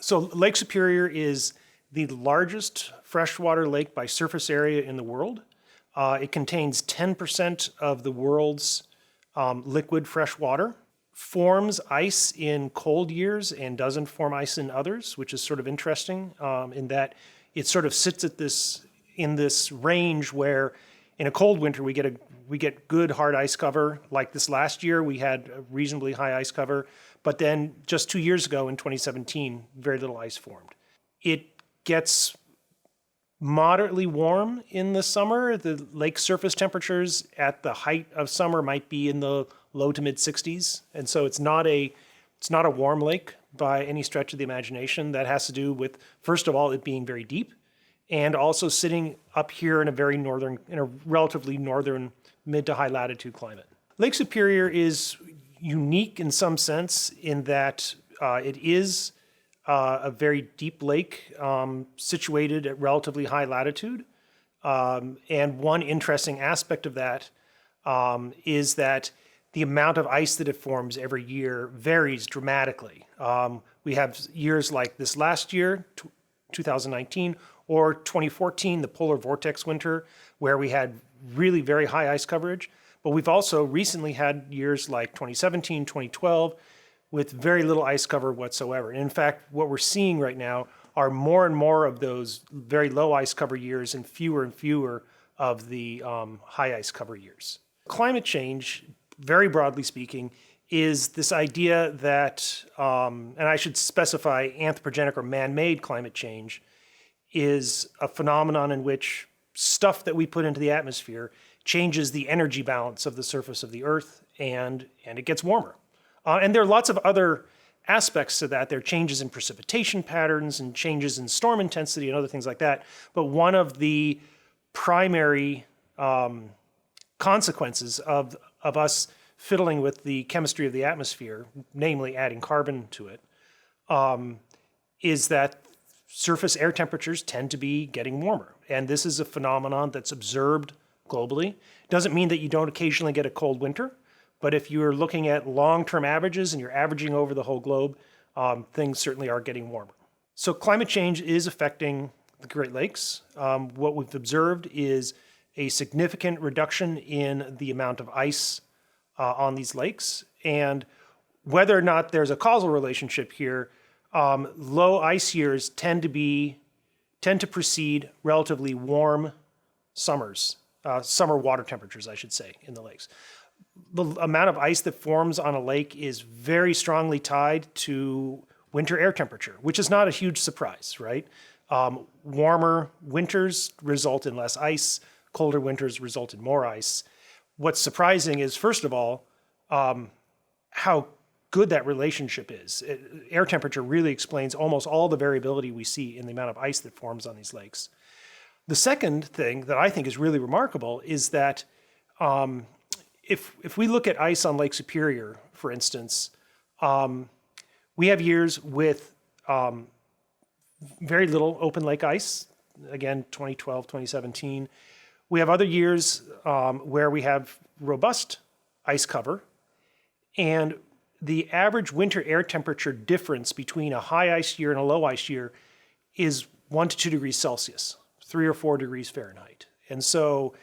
So Lake Superior is the largest freshwater lake by surface area in the world. It contains 10% of the world's liquid fresh water, forms ice in cold years and doesn't form ice in others, which is sort of interesting in that it sort of sits at in this range where in a cold winter we get good hard ice cover. Like this last year we had a reasonably high ice cover, but then just 2 years ago in 2017, very little ice formed. It gets moderately warm in the summer. The lake surface temperatures at the height of summer might be in the low to mid 60s. And so it's not a warm lake by any stretch of the imagination. That has to do with, first of all, it being very deep and also sitting up here in a relatively northern mid to high latitude climate. Lake Superior is unique in some sense in that it is a very deep lake situated at relatively high latitude. And one interesting aspect of that is that the amount of ice that it forms every year varies dramatically. We have years like this last year, 2019, or 2014, the polar vortex winter, where we had really very high ice coverage. But we've also recently had years like 2017, 2012, with very little ice cover whatsoever. And in fact, what we're seeing right now are more and more of those very low ice cover years and fewer of the high ice cover years. Climate change, very broadly speaking, is this idea that, and I should specify anthropogenic or man-made climate change, is a phenomenon in which stuff that we put into the atmosphere changes the energy balance of the surface of the Earth, and it gets warmer. And there are lots of other aspects to that. There are changes in precipitation patterns and changes in storm intensity and other things like that. But one of the primary consequences of us fiddling with the chemistry of the atmosphere, namely adding carbon to it, is that surface air temperatures tend to be getting warmer. And this is a phenomenon that's observed globally. It doesn't mean that you don't occasionally get a cold winter, but if you're looking at long-term averages and you're averaging over the whole globe, things certainly are getting warmer. So climate change is affecting the Great Lakes. What we've observed is a significant reduction in the amount of ice on these lakes. And whether or not there's a causal relationship here, low ice years tend to precede relatively warm summers, summer water temperatures, I should say, in the lakes. The amount of ice that forms on a lake is very strongly tied to winter air temperature, which is not a huge surprise, right? Warmer winters result in less ice, colder winters result in more ice. What's surprising is, first of all, how good that relationship is. Air temperature really explains almost all the variability we see in the amount of ice that forms on these lakes. The second thing that I think is really remarkable is that if we look at ice on Lake Superior, for instance, we have years with very little open lake ice, again, 2012, 2017. We have other years where we have robust ice cover, and the average winter air temperature difference between a high ice year and a low ice year is 1 to 2 degrees Celsius, 3 or 4 degrees Fahrenheit. And so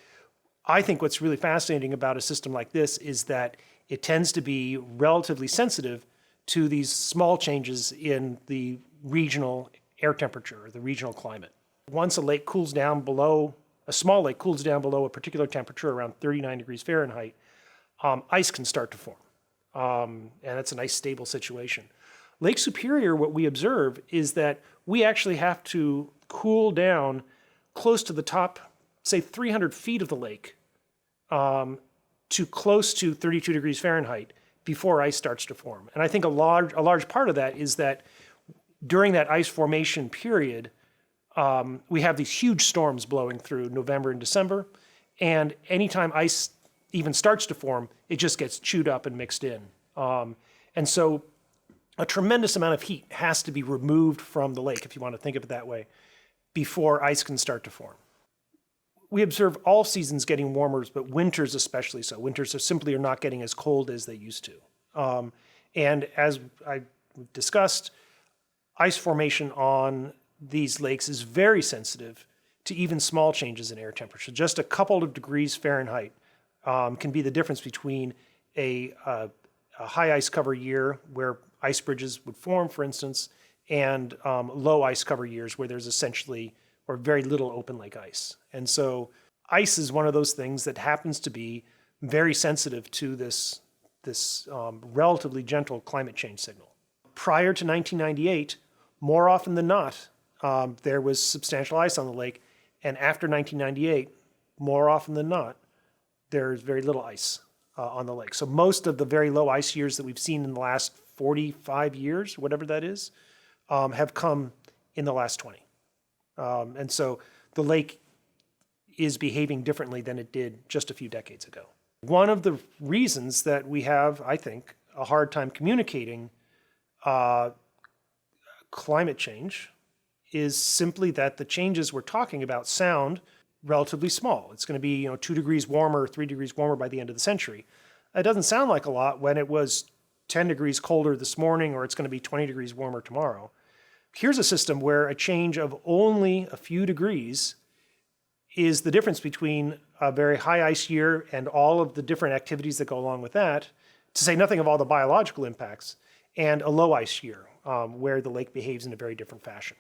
I think what's really fascinating about a system like this is that it tends to be relatively sensitive to these small changes in the regional air temperature or the regional climate. Once a lake cools down below, a small lake cools down below a particular temperature around 39 degrees Fahrenheit, ice can start to form. And that's a nice stable situation. Lake Superior, what we observe is that we actually have to cool down close to the top, say 300 feet of the lake, to close to 32 degrees Fahrenheit before ice starts to form. And I think a large part of that is that during that ice formation period, we have these huge storms blowing through November and December, and anytime ice even starts to form, it just gets chewed up and mixed in. And so a tremendous amount of heat has to be removed from the lake, if you want to think of it that way, before ice can start to form. We observe all seasons getting warmer, but winters especially so. Winters are not getting as cold as they used to. And as I discussed, ice formation on these lakes is very sensitive to even small changes in air temperature. Just a couple of degrees Fahrenheit can be the difference between a high ice cover year where ice bridges would form, for instance, and low ice cover years where there's essentially or very little open lake ice. And so ice is one of those things that happens to be very sensitive to this relatively gentle climate change signal. Prior to 1998, more often than not, there was substantial ice on the lake, and after 1998, more often than not, there's very little ice on the lake. So most of the very low ice years that we've seen in the last 45 years, whatever that is, have come in the last 20. And so the lake is behaving differently than it did just a few decades ago. One of the reasons that we have, I think, a hard time communicating climate change is simply that the changes we're talking about sound relatively small. It's going to be 2 degrees warmer, 3 degrees warmer by the end of the century. It doesn't sound like a lot when it was 10 degrees colder this morning, or it's going to be 20 degrees warmer tomorrow. Here's a system where a change of only a few degrees is the difference between a very high ice year and all of the different activities that go along with that, to say nothing of all the biological impacts, and a low ice year where the lake behaves in a very different fashion.